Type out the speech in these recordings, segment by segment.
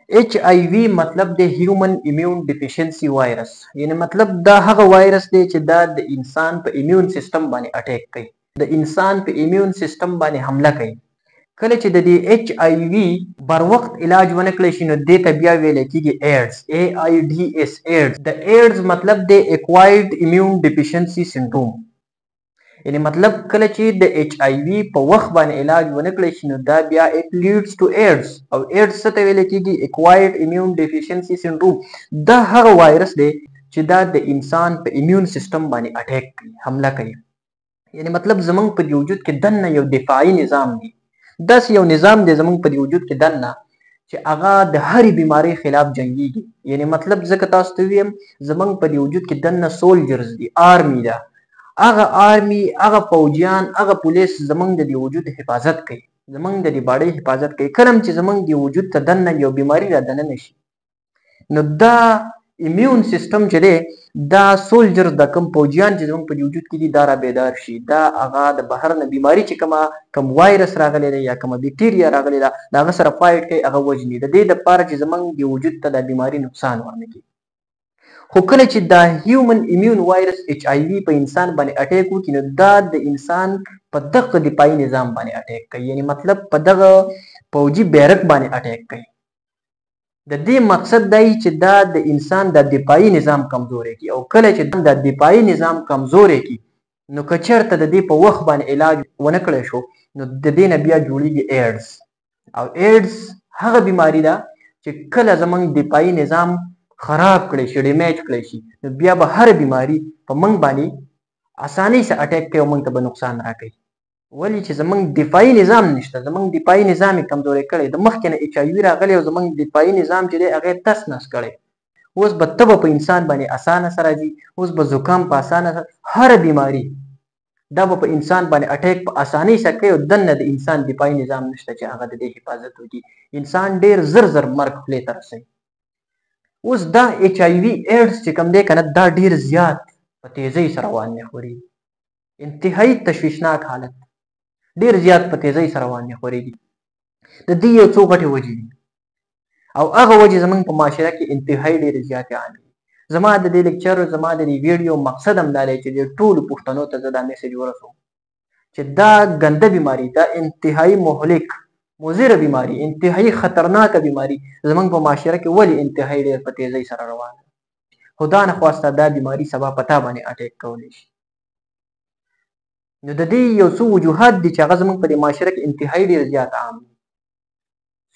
H I وی مطلب د هیومن ایمیون ډیفیشنسي وایرس، یعنی مطلب دا هغه وایرس دی چې دا د انسان په ایمیون سیستم باندې اٹیک کوي، د انسان په ایمیون سیستم باندې حمله کوي. کله چې د دې ایچ آی وی بر وخت علاج ونه کړی شي نو دې ته بیا ویل کېږي ایډز، اے آی ډي اس ایډز. د ایډز مطلب دی اکوایرډ ایمیون ډیفیشنسي سنډروم، یعنی مطلب کله چې د ایچ آی وی په وخت باندې علاج ونه کړی شي نو دا بیا اټ لیډز ټو ایډز، او ایډز څه ته ویل کېږي؟ اکوایرډ ایمیون ډیفیشنسي سنډروم. دا هغه وایرس دی چې دا د انسان په ایمیون سیستم باندې اٹیک کوي، حمله کوي. یعنی مطلب زمونږ په وجود کې دننه یو دفاعي نظام دی، داسې یو نظام دی زمونږ په وجود کې دننه چې هغه د هرې بیمارۍ خلاف جنګیږي. یعنی مطلب ځکه تاسو ته ویم زمونږ په وجود کې دننه سولجرز دي، آرمی ده، هغه آرمی، هغه فوجیان، هغه پولیس زمونږ د وجود حفاظت کوي، زمونږ د باډۍ حفاظت کوي. کله چې زمونږ د وجود ته دننه یو بیماری را دننه شي نو دا ایمیون سیستم چې دی دا سولجر د کوم فوجیان چې زموږ په وجود کې دي دا را بیدار شي، دا هغه د بهر نه بیماری چې کوم وایرس راغلی دی یا کومه بیکټیریا راغلی ده د هغه سره فایټ کوي، هغه وژني، د دې دپاره چې زموږ د وجود ته د بیماری نقصان ونه کړي. خو کله چې دا هیومن ایمیون وایرس ایچ آی وی په انسان باندې اٹیک وکړي نو دا د انسان په دغه دفاعي نظام باندې اٹیک کوي، یعنی مطلب په دغه فوجي بیرک باندې اٹیک کوي. د دې مقصد دی چې دا د انسان د دفاعي نظام کمزوري کی، او کله چې د دفاعي نظام کمزوري کی نو که چېرته د دې په وخت باندې علاج ونه کړی شو نو د دې نه بیا جوړیږي ایډز. او ایډز هغه بیماری ده چې کله زمونږ دفاعي نظام خراب کړی شي، ډیمیج کړی شي، نو بیا به هر بیماری په موږ باندې اسانۍ سره اٹیک کوي او موږ ته به نقصان راکوي. ولی چې زمونږ دفاعي نظام نشته، زمونږ دفاعي نظام یې کمزوری کړی، د مخکې نه ایچ آی وي راغلی او زمونږ دفاعي نظام چې دی هغه یې تس نس کړی، اوس به تبه په انسان باندې اسانه سره راځي، اوس به زکام په اسانه سره، هر بیماری دا به په انسان باندې اٹیک په اسانۍ سره کوي، او دننه د انسان دفاعي نظام نشته چې هغه د دې حفاظت وکړي، انسان ډیر زر زر مرګ خولې ته رسوي. اوس دا ایچ آی وي ایډز چې کوم دی که نه دا ډیر زیات په تیزۍ سره روان خوري، انتهایی تشویشناک حالت، ډیر زیات په تیزۍ سره روان خورېږي. د دې یو څو غټې وجې دي او هغه وجې زموږ په معاشره کې انتهایی ډېرې زیاتې عامې دي. زما د دې لیکچر، زما د دې ویډیو مقصد هم دا دی چې د ټولو پښتنو ته زه دا میسج ورسوم چې دا ګنده بیماری، دا انتهایی مهلک مضره بیماری، انتهایی خطرناکه بیماری زموږ په معاشره کې ولې انتهایی ډېر په تیزۍ سره روانه ده. خدا نخواسته دا بیماری سبا په تا باندې اټیک کولی شي. نو د دې یو څو وجوهات دي چې هغه زموږ په دې معاشره کې انتهایی ډېر زیات عام دي.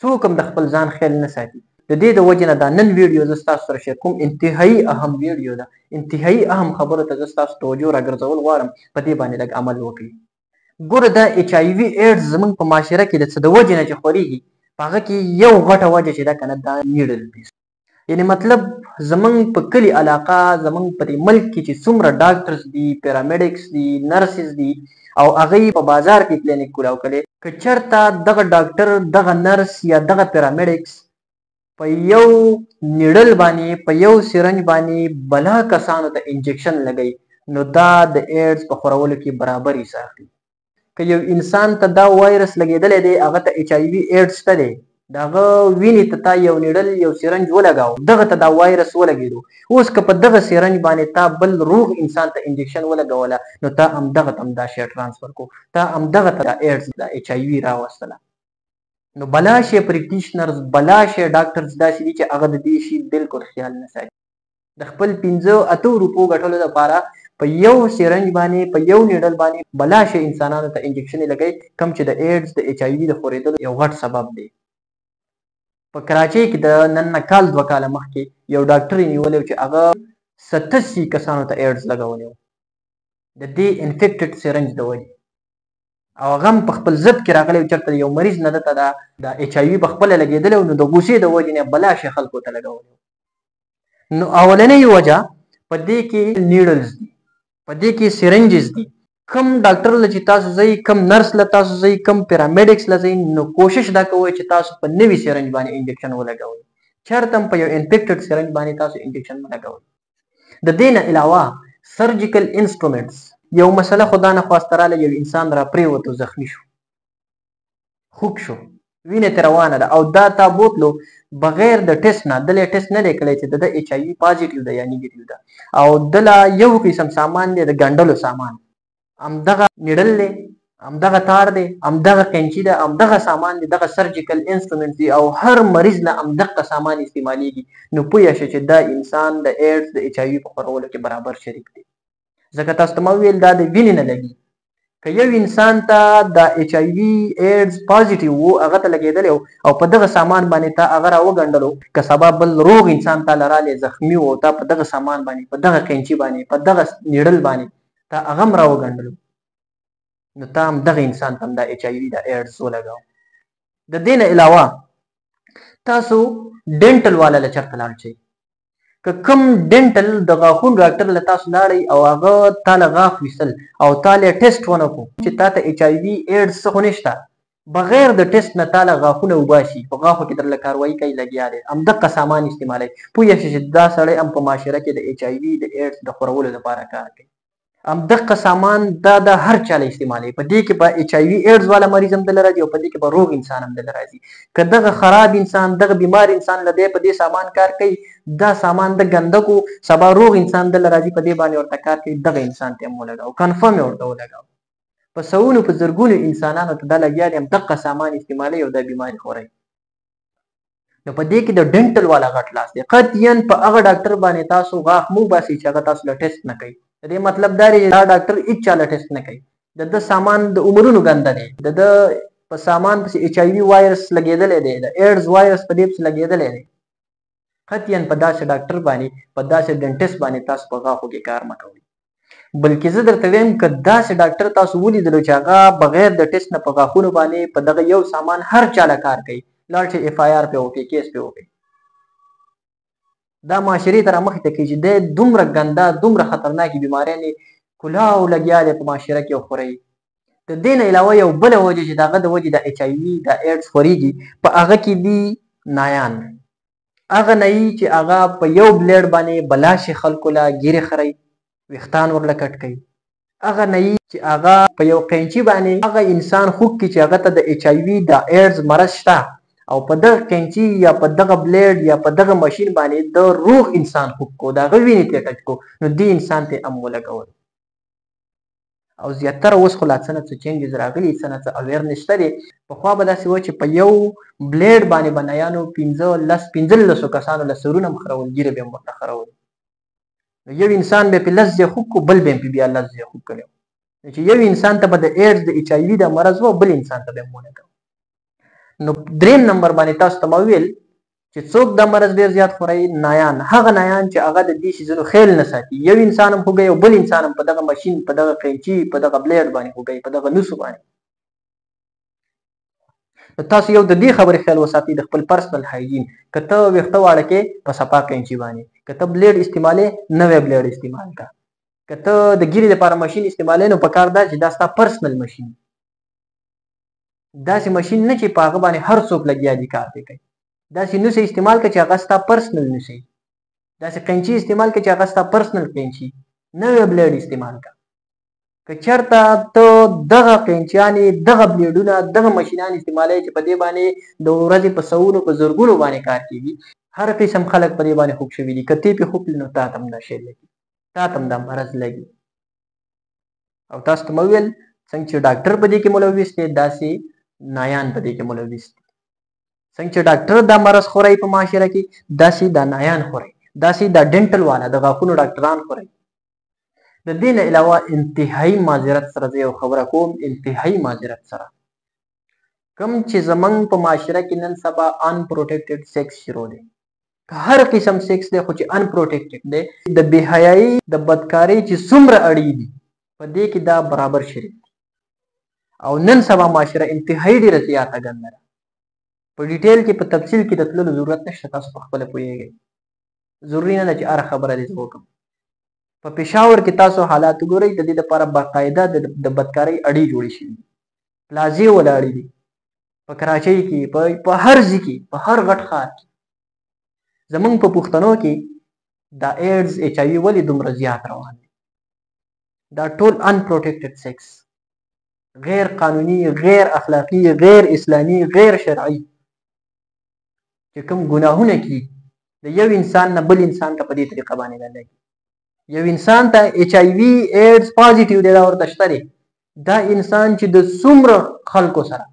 څوک هم د خپل ځان خیال نه ساتي. د دې د وجې نه دا نن ویډیو زه ستاسو سره شیر کوم، انتهایی اهم ویډیو ده، انتهایی اهم خبرو ته زه ستاسو توجه راګرځول غواړم، په دې باندې لږ عمل وکړئ. ګوره دا ایچ آی وي ایډز زموږ په معاشره کې د څه د وجې نه چې خورېږي په هغه کې یو غټه وجه چې ده که نه دا نیډل دی. یعنی مطلب زمونږ په کلي علاقه، زمونږ په دې ملک کې چې څومره ډاکټرز دي، پیرامیډکس دي، نرسز دي او هغوی په بازار کې کلینیک کولاو کړی، که چېرته دغه ډاکټر، دغه نرس یا دغه پیرامیډکس په یو نیډل باندې، په یو سرنج باندې بلا کسانو ته انجکشن لګوي نو دا د ایډز په خورولو کې برابر حصه اخلي. که یو انسان ته دا وایرس لګېدلی دی، هغه ته ایچ آی وي ایډز شته دی، د هغه وینې ته تا یو نیډل، یو سرنج ولګاو، دغه ته دا وایرس ولګېدو، اوس که په دغه سرنج باندې تا بل روغ انسان ته انجکشن ولګوله نو تا همدغه ته هم دا شی ټرانسفر کو، تا همدغه ته دا ایډز، دا ایچ آی وي راوستله. نو بلا شی پریکټیشنرز، بلا شی ډاکټرز داسې دي چې هغه د دې شي بالکل خیال نه ساتي. د خپل 5-8 روپو ګټلو لپاره په یو سرنج باندې، په یو نیډل باندې بلا شی انسانانو ته انجکشن لګوي، کوم چې د ایډز، د ایچ آی وي د خورېدلو یو غټ سبب دی. په کراچۍ کې د نن نه کال 2 کاله مخکې یو ډاکټر یې نیولی چې هغه 87 کسانو ته ایډز لګولی و د دې انفیکټډ سرنج د وجې، او هغه هم په خپل ضد کې راغلی و چېرته یو مریض نه ده ته د ایچ آی وي په خپله لګېدلی و نو د غوسې د وجې نه بلا شی خلکو ته لګولی و. نو اولنۍ وجه په دې کې نیډلز دي، په دې کې سرنجز دي. کم ډاکټر له چې تاسو ځئ، کم نرس له تاسو ځئ، کم پیرامیډکس له ځئ، نو کوشش دا کوئ چې تاسو په نوي سرنج باندې انجکشن ولګوئ، چېرته هم په یو انفیکټډ سرنج باندې تاسو انجکشن مه لګوئ. د دې نه علاوه سرجیکل انسټرومنټس، یو مسله خدا نخواسته راله، یو انسان را پرېوتو، زخمي شو، خوږ شو، وینې ته روانه ده او دا تا بوتلو بغیر د ټیسټ نه دلې ټیسټ نه دی کړی چې د ایچ آی وي پازیټیو ده یا نیګیټیو ده او دله یو قسم سامان دی د ګنډلو سامان همدغه نیډل دی همدغه تار دی همدغه قینچي ده همدغه سامان دی دغه سرجیکل انسټرومنټ دی او هر مریض نه همدغه سامان استعمالیږي نو پوه شه چې دا انسان د ایډز د ایچ آی وي په خپرولو کې برابر شریک دی ځکه تاسو ته ما وویل دا د وینې نه لګي که یو انسان ته د ایچ آی وي ایډز پازیټیو وو هغه ته لګېدلی او په دغه سامان باندې تا هغه راوګنډلو که سبا بل روغ انسان تا لرالی زخمي و تا په دغه سامان باندې په دغه قینچي باندې په دغه نیډل باندې تا هغه هم راوګنډلو نو تا هم دغه انسان ته هم د ایچ آی وي د ایډز ولګاو د دې نه علاوه تاسو ډینټل والا له چېرته لاړ شئ که کوم ډینټل د غاښونو ډاکټر له تاسو لاړئ او هغه تا له غاښ ویستل او تا له ټیسټ ونه کړو چې تا ته ایچ آی وي ایډز څه خو نشته بغیر د ټیسټ نه تا له غاښونه وباسي په غاښو کې درله کاروایي کوي لګیا دی همدغه سامان استعمالوي پوه شئ چې دا سړی هم په معاشره کې د ایچ آی وي د ایډز د خورولو لپاره کار کوي همدغه سامان دا د هر چا له استعمالوي په دې کې به ایچ آی وي ایډز والا مریض هم دله راځي او په دې کې به روغ انسان هم دله راځي که دغه خراب انسان دغه بیمار انسان له دی په دې سامان کار کوي دا سامان د ګنده کو سبا روغ انسان دله راځي په دې باندې ورته کار کوي دغه انسان ته هم ولګاو کنفرم یې ورته ولګاو په سوونو په زرګونو انسانانو ته دا لګیا دي همدغه سامان استعمالوي او دا بیماري خوري نو په دې کې د ډینټل والا غټ لاس دی قطعاً په هغه ډاکټر باندې تاسو غاښ مو باسي چې هغه تاسو له ټیسټ نه کوي د دې مطلب دا دی چې دا ډاکټر هیڅ چا له ټیسټ نه کوي د ده سامان د عمرونو ګنده دی د ده په سامان پسې ایچ آی وي وایرس لګېدلی دی د ایډز وایرس په دې پسې لګېدلی دی قطعاً په داسې ډاکټر باندې په داسې ډینټسټ باندې تاسو په غاښو کې کار مه کوئ بلکې زه درته وایم که داسې ډاکټر تاسو ولیدلو چې هغه بغیر د ټیسټ نه په غاښونو باندې په دغه یو سامان هر چا له کار کوي لاړ شئ اف آی آر پې وکړئ کیس پې وکړئ دا معاشرې ته رامخې ته کوي چې دی دومره ګنده دومره خطرناکې بیماریانې کلاو لګیا دی په معاشره کې او خورئ د دې نه علاوه یو بله وجه چې د هغه د وجې د ایچ آی وي د ایډز خورېږي په هغه کې دي نایان هغه نایي چې هغه په یو بلیډ باندې بلاشي خلکو له ګیرې خرئ ویښتان ورله کټ کوي هغه نایي چې هغه په یو قینچي باندې هغه انسان خوږ کړي چې هغه ته د ایچ آی وي د ایډز مرض شته او په دغه قینچي یا په دغه بلیډ یا په دغه ماشین باندې د روغ انسان خوږ کو د هغه وینې ته ټچ کو نو دې انسان ته هم ولګول او زیاتره اوس خو لا څه نه څه چینجز راغلي څه نه څه اویرنس شته دی پخوا به داسې وه چې په یو بلیډ باندې به نایانو 15 کسانو له سرونه هم خرول ږیره به هم ورته خرول نو یو انسان به پې 10 ځای خوږ کو بل به هم پې بیا 10 ځای خوږ کړی چې یو انسان ته به د ایډز د ایچ آی وي د مرض و بل انسان ته به هم ولګو نو دریم نمبر باندې تاسو ته ما وویل چې څوک دا مرض ډېر زیات خوري نایان هغه نایان چې هغه د دې شیزونو خیال نه ساتي یو انسان هم خوږی او بل انسان هم په دغه ماشین په دغه قینچي په دغه بلیډ باندې خوږی په دغه نوسو باندې نو تاسو یو د دې خبرې خیال وساتئ د خپل پرسنل هایجین که ته ویښته واړه کې په صفا قینچي باندې که ته بلیډ استعمالې نوی بلیډ استعمال کا که ته د ګیرې لپاره ماشین استعمالې نو پکار دا چې دا ستا پرسنل ماشین داسې ماشین نه چې په هغه باندې هر څوک لګیا دي کار پې کوي داسې نوسې استعمال کړه چې هغه ستا پرسنل نوسې داسې قینچي استعمال کړه چې هغه ستا پرسنل قینچي نوی بلیډ استعمال کړه که چېرته ته دغه قینچیانې دغه بلیډونه دغه ماشینان استعمالوي چې په دې باندې د ورځې په سوونو په زرګونو باندې کار کېږي هر قسم خلک په دې باندې خوږ شوي دي که ته پې خوږ نو تا ته هم دا شی لګي تا ته هم دا مرض لګي او تاسو ته مې وویل څنګه چې ډاکټر په دې کې ملوث دی داسې نایان په دې کې ملوث دي څنګه چې ډاکټر دا مرض خوري په معاشره کې داسې دا نایان خوري داسې دا ډینټل والا د غاښونو ډاکټران خوري د دې نه علاوه انتهایی معذرت سره زه یو خبره کوم انتهایی معذرت سره کوم چې زمونږ په معاشره کې نن سبا انپروټیکټډ سیکس شروع دی که هر قسم سیکس دی خو چې انپروټیکټډ دی د بې حیایي د بدکارۍ چې څومره اړې دي په دې کې دا برابر شریک او نن سبا معاشره انتهایی ډېره زیاته ګنده ده په ډیټیل کې په تفصیل کې د تللو ضرورت نشته تاسو په خپله پوهیږئ ضروري نه ده چې هره خبره دې زه وکړم په پېښور کې تاسو حالات وګورئ د دې لپاره باقاعده د بدکارۍ اډې جوړې شوي دي پلازې ولاړې دي په کراچۍ کې په هر ځای کې په هر غټ ښار کې زمونږ په پښتنو کې دا ایډز ایچ آی وي ولې دومره زیات روان دی دا ټول انپروټیکټډ سیکس غیر قانوني، غیر اخلاقی، غیر اسلامي، غیر شرعي چې کوم ګناهونه کوي د یو انسان نه بل انسان ته په دې طریقه باندې لګي. یو انسان ته ایچ آی وي ایډز پازیټیو دی دا ورته شته دی، دا انسان چې د څومره خلکو سره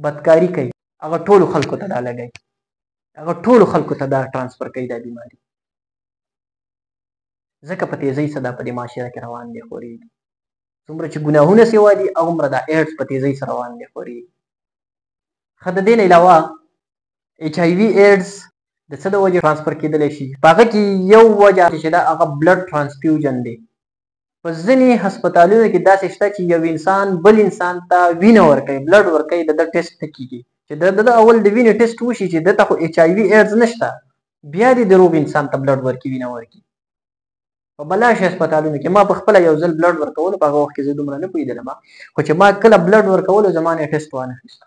بدکاری کوي هغه ټولو خلکو ته دا لګي، هغه ټولو خلکو ته دا ترانسفر کوي دا بیماری. ځکه په تیزۍ سره دا په دې معاشره کې روان دی خورېږي. څومره چې ګناهونه سیوا دي هغومره دا ایډز په تیزۍ سره روان دی خورېږي. ښه د دې نه علاوه ایچ آی وي ایډز د څه د وجې ترانسفر کېدلی شي؟ په هغه کې یو وجه چې ده هغه بلډ ترانسفیوژن دی. په ځینې هسپتالونو کې داسې شته چې یو انسان بل انسان ته وینه ورکوي، بلډ ورکوي، د ده ټیسټ نه کېږي چې د اول د وینې ټیسټ وشي چې دته خو ایچ آی وي ایډز نشته، بیا دې د روغ انسان ته بلډ ورکړي، وینه ورکړي. په بلاش هسپتالونو کې ما په خپله یو ځل بلډ ورکولو، په هغه وخت کې زه دومره نه پوهېدلم، خو چې ما کله بلډ ورکولو زما نه ټیسټ وانخېسته.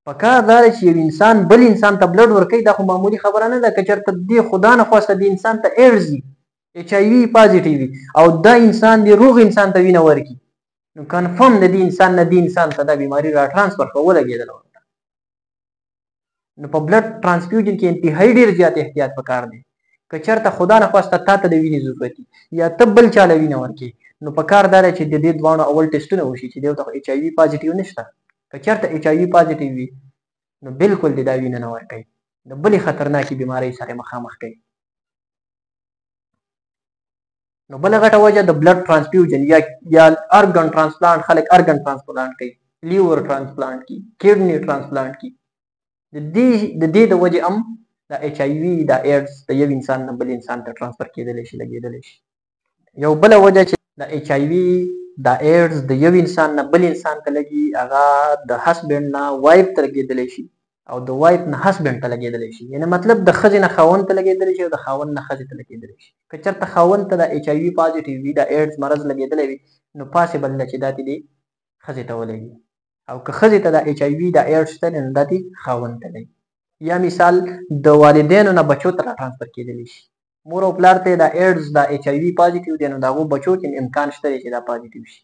پکار دا دی چې یو انسان بل انسان ته بلډ ورکوي، دا خو معمولي خبره نه ده. که چېرته دې خدا نه خواسته دې انسان ته ایډز وي، ایچ آی وي پازیټیو وي او دا انسان دې روغ انسان ته وینه ورکړي، نو کنفرم د دې انسان نه دې انسان ته دا بیماري را ټرانسفر کړه ولګېدله ورته. نو په بلډ ترانسفیوژن کې انتهایي ډېر زیات احتیاط پکار دی. که چېرته خدا نه خواسته تا ته د وینې ضرورت یا ته بل چا له وینه ورکړي، نو پکار دا دی چې د دې دواړو اول ټیسټونه وشي چې دې ته ایچ آی وي پازیټیو نشته. که چېرته ایچ آی وي پازیټیو وي نو بالکل دې دا وینه نه ورکوي، د بلې خطرناکې بیمارۍ سره مخامخ کوي. نو بله غټه وجه د بلډ ترانسفیوژن یا ارګن ټرانسپلانټ، خلک ارګن ټرانسپلانټ کوي، لیور ټرانسپلانټ کوي، کډني ټرانسپلانټ کوي. د دې د وجې هم د ایچ آی وي دا ایډز د یو انسان نه بل انسان ته ټرانسفر کېدلی شي، لګېدلی شي. یو بله وجه چې د ایچ آی وي دا ایډز د یو انسان نه بل انسان ته لګي هغه د هسبینډ نه وایف ته لګېدلی شي او د وایف نه هسبینډ ته لګېدلی شي. یعنې مطلب د ښځې نه خاوند ته لګېدلی شي او د خاوند نه ښځې ته لګېدلی شي. که چېرته خاوند ته د ایچ آی وي پازیټیو وي، د ایډز مرض لګېدلی وي، نو پاسبل ده چې دا دې ښځې ته ولګي، او که ښځې ته د ایچ آی وي د ایډز شته نو دا دې خاوند ته لګي. یا مثال د والدینو نه بچو ته را ټرانسفر کېدلی شي. مور او پلار ته د ایډز د ایچ آی وي پازیټیو دی، نو د هغو بچو کې امکان شته دی چې دا پازیټیو شي.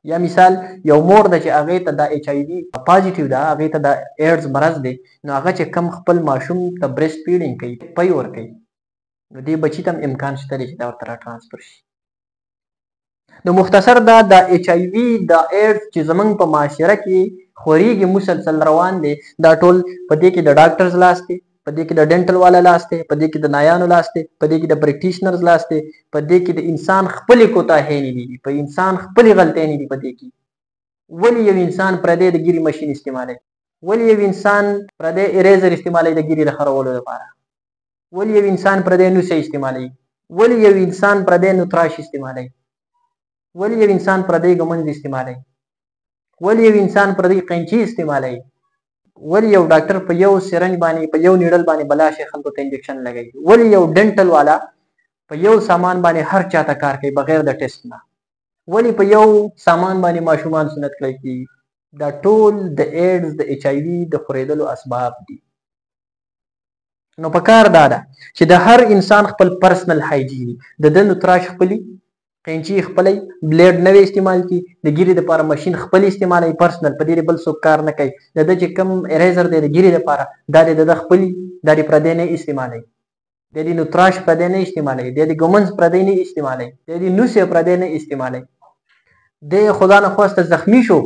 یا مثال یو مور ده چې هغې ته د ایچ آی وي پازیټیو ده، هغې ته د ایډز مرض دی، نو هغه چې کم خپل ماشوم ته برېسټ فیډینګ کوي، پی ورکوي، نو دې بچي ته هم امکان شته دی چې دا ورته را ټرانسفر شي. نو مختصر دا د ایچ آی وي د ایډز چې زموږ په معاشره کې خورېږي، مسلسل روان دی، دا ټول په دې کې د ډاکټرز لاس دی، په دې کې د ډینټل والا لاس دی، په دې کې د نایانو لاس دی، په دې کې د پریکټیشنرز لاس دی، په دې کې د انسان خپلې کوتاهۍ دي، په انسان خپلې غلطۍ دي. په دې کې ولې یو انسان پردی د ګیرې مشین استعمالوي؟ ولې یو انسان پردی اریزر استعمالوي د ګیرې د خرولو لپاره؟ ولې یو انسان پردی نوسه استعمالوي؟ ولې یو انسان پردی نوتراش استعمالوي؟ ولې یو انسان پردی ګمنځ استعمالوي؟ ولې یو انسان پردی قینچي استعمالوي؟ ولې یو ډاکټر په یو سرنج باندې په یو نیډل باندې بلاشه خلکو ته انجکشن لګوي؟ ولې یو ډینټل والا په یو سامان باندې هر چاته کار کوي بغیر د ټیسټ نه؟ ولې په یو سامان باندې ماشومان سنت کړی کېږي؟ دا ټول د ایډز د ایچ آی وي د خورېدلو اسباب دي. نو پکار دا ده چې د هر انسان خپل پرسنل هایجین، د ده نوتراش خپلي، قینچي خپلی، بلیډ نوی استعمال کړي، د ګیرې دپاره مشین خپل استعمالوي پرسنل، په دې بل څوک کار نه کوي. د ده چې کوم اریزر دی د ګیرې دپاره دا د ده خپلي، دا د پردی نه استعمالوي، د دې نوتراش پردی نه استعمالوي، د دې ګمنځ پردی نه استعمالوي، د دې نوسې پردی نه استعمالوي. د خدا نه خواسته زخمی شو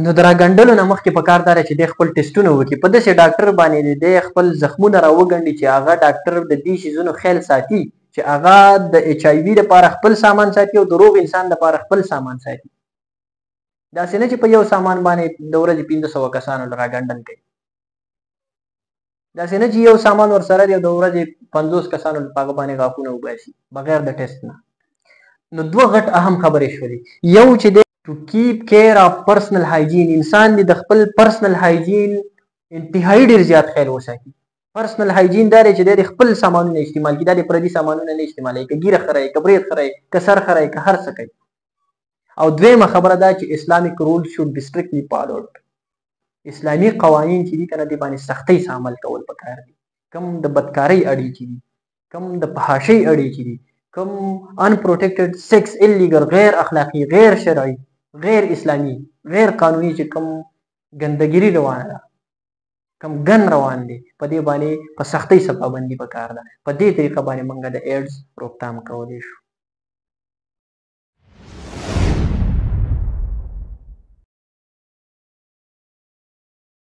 نو د راګنډلو نه مخکې پکار دا چې د خپل ټیسټونه وکړي، په داسې ډاکټر باندې د خپل زخمونه راوګنډي چې هغه ډاکټر د دې شیزونو خیال ساتي چې هغه د ایچ آی وي لپاره خپل سامان ساتي او د روغ انسان لپاره خپل سامان ساتي. داسې نه چې په یو سامان باندې د ورځې 500 کسانو راګنډل کوي، داسې نه چې یو سامان ورسره دی او د ورځې 50 کسانو په هغه باندې غاښونه وباسي بغیر د ټیسټ نه. نو دوه غټ اهم خبرې شولې، یو چې د ټو کیپ کیر اف پرسنل هایجین، انسان دې د خپل پرسنل هایجین انتهایی ډېر زیات خیال وساتي. پرسنل هایجین دا دی چې د خپل سامانونه استعمال کړي، دا د پردي سامانونه نه استعمالوي، که ګیره خرئ، که برید خرئ، که سر خرئ، که هر څه کوي. او دویمه خبره دا چې اسلامیک رولز شود بی سټریکټلی فالوډ، اسلامي قوانین چې دي کنه دې باندې سختۍ سره عمل کول پکار دي. کم د بدکارۍ اړې چې دي، کم د فحاشۍ اړې چې دي، کم ان پروټیکټډ سیکس، الیګل، غیر اخلاقی، غیر شرعي، غیر اسلامي غیر قانوني چې کوم ګندګيري روانه ده، کوم ګن روان دي، په دې باندې په سختۍ سره پابندي پکار ده. په دې طریقه باندې موږ د ایډز روکتھام کولی شو.